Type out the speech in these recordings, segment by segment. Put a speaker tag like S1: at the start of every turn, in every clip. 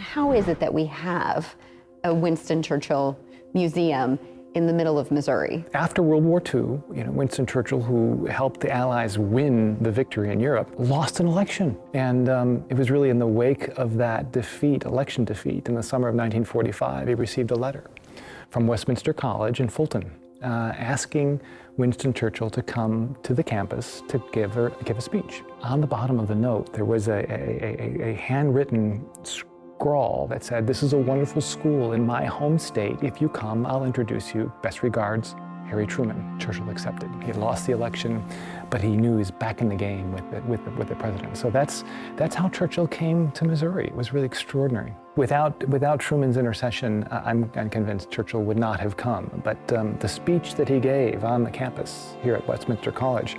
S1: How is it that we have a Winston Churchill Museum in the middle of Missouri?
S2: After World War II, Winston Churchill, who helped the Allies win the victory in Europe, lost an election. And it was really in the wake of that defeat, election defeat, in the summer of 1945, he received a letter from Westminster College in Fulton, asking Winston Churchill to come to the campus to give a speech. On the bottom of the note, there was a handwritten scrawl that said, "This is a wonderful school in my home state. If you come, I'll introduce you. Best regards, Harry Truman." Churchill accepted. He had lost the election, but he knew he was back in the game with the president. So that's how Churchill came to Missouri. It was really extraordinary. Without Truman's intercession, I'm convinced Churchill would not have come. But the speech that he gave on the campus here at Westminster College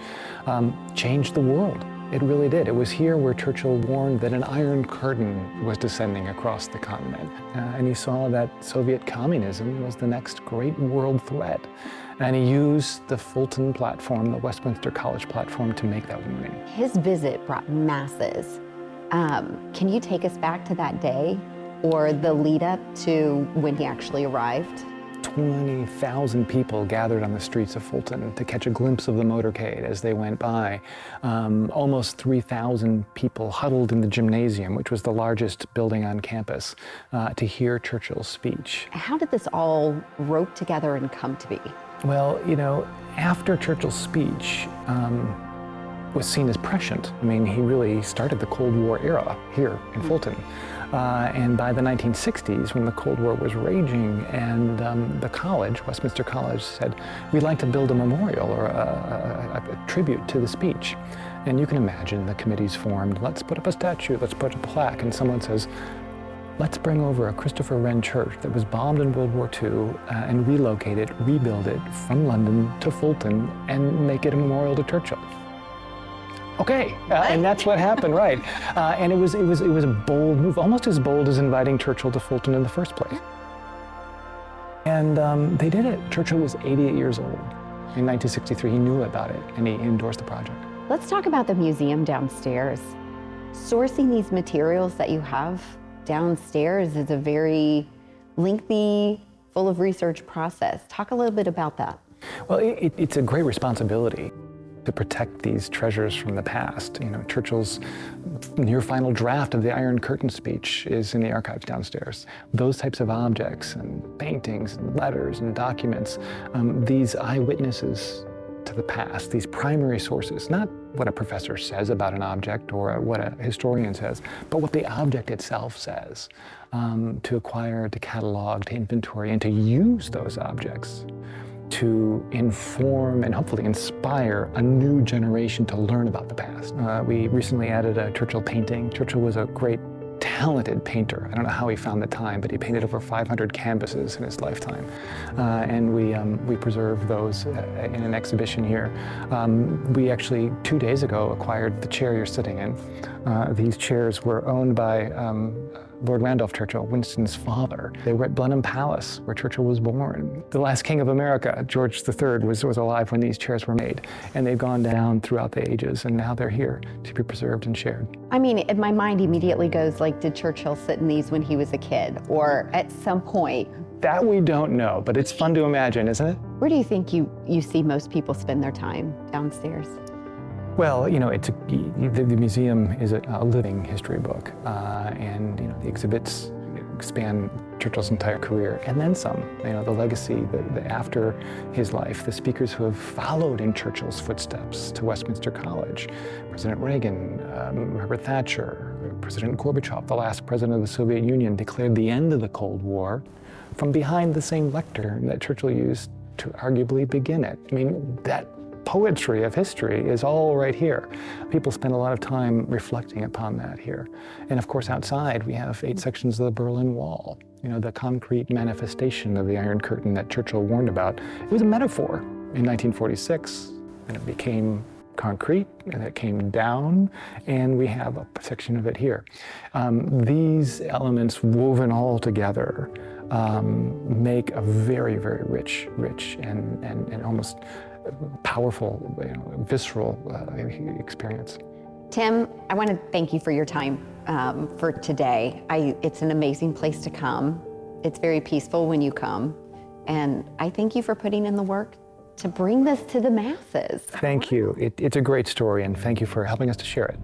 S2: changed the world. It really did. It was here where Churchill warned that an iron curtain was descending across the continent. And he saw that Soviet communism was the next great world threat. And he used the Fulton platform, the Westminster College platform, to make that warning.
S1: His visit brought masses. Can you take us back to that day or the lead up to when he actually arrived?
S2: 20,000 people gathered on the streets of Fulton to catch a glimpse of the motorcade as they went by. Almost 3,000 people huddled in the gymnasium, which was the largest building on campus, to hear Churchill's speech.
S1: How did this all rope together and come to be?
S2: Well, after Churchill's speech was seen as prescient. I mean, he really started the Cold War era here in Fulton. And by the 1960s, when the Cold War was raging, and the college, Westminster College, said, "We'd like to build a memorial or a tribute to the speech." And you can imagine the committees formed. Let's put up a statue, let's put up a plaque. And someone says, let's bring over a Christopher Wren church that was bombed in World War II and relocate it, rebuild it from London to Fulton and make it a memorial to Churchill. Okay, and that's what happened, right? And it was a bold move, almost as bold as inviting Churchill to Fulton in the first place. And they did it. Churchill was 88 years old. In 1963, he knew about it, and he endorsed the project.
S1: Let's talk about the museum downstairs. Sourcing these materials that you have downstairs is a very lengthy, full of research process. Talk a little bit about that.
S2: Well, it's a great responsibility to protect these treasures from the past. Churchill's near final draft of the Iron Curtain speech is in the archives downstairs. Those types of objects and paintings and letters and documents, these eyewitnesses to the past, these primary sources, not what a professor says about an object or what a historian says, but what the object itself says, to acquire, to catalog, to inventory, and to use those objects to inform and hopefully inspire a new generation to learn about the past. We recently added a Churchill painting. Churchill was a great, talented painter. I don't know how he found the time, but he painted over 500 canvases in his lifetime. And we preserve those in an exhibition here. We actually, 2 days ago, acquired the chair you're sitting in. These chairs were owned by Lord Randolph Churchill, Winston's father. They were at Blenheim Palace, where Churchill was born. The last king of America, George III, was alive when these chairs were made. And they've gone down throughout the ages, and now they're here to be preserved and shared.
S1: I mean, my mind immediately goes like, did Churchill sit in these when he was a kid, or at some point?
S2: That we don't know, but it's fun to imagine, isn't it?
S1: Where do you think you see most people spend their time downstairs?
S2: Well, the museum is a living history book, and the exhibits span Churchill's entire career, and then some. The legacy, the after his life, the speakers who have followed in Churchill's footsteps to Westminster College, President Reagan, Margaret Thatcher, President Gorbachev, the last president of the Soviet Union, declared the end of the Cold War from behind the same lectern that Churchill used to arguably begin it. I mean, that poetry of history is all right here. People spend a lot of time reflecting upon that here. And of course, outside, we have 8 sections of the Berlin Wall, the concrete manifestation of the Iron Curtain that Churchill warned about. It was a metaphor in 1946, and it became concrete, and it came down, and we have a section of it here. These elements woven all together make a very, very rich and almost powerful, visceral experience.
S1: Tim, I want to thank you for your time for today. It's an amazing place to come. It's very peaceful when you come. And I thank you for putting in the work to bring this to the masses.
S2: Thank you. It's a great story, and thank you for helping us to share it.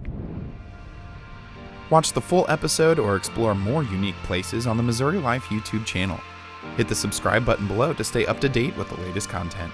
S3: Watch the full episode or explore more unique places on the Missouri Life YouTube channel. Hit the subscribe button below to stay up to date with the latest content.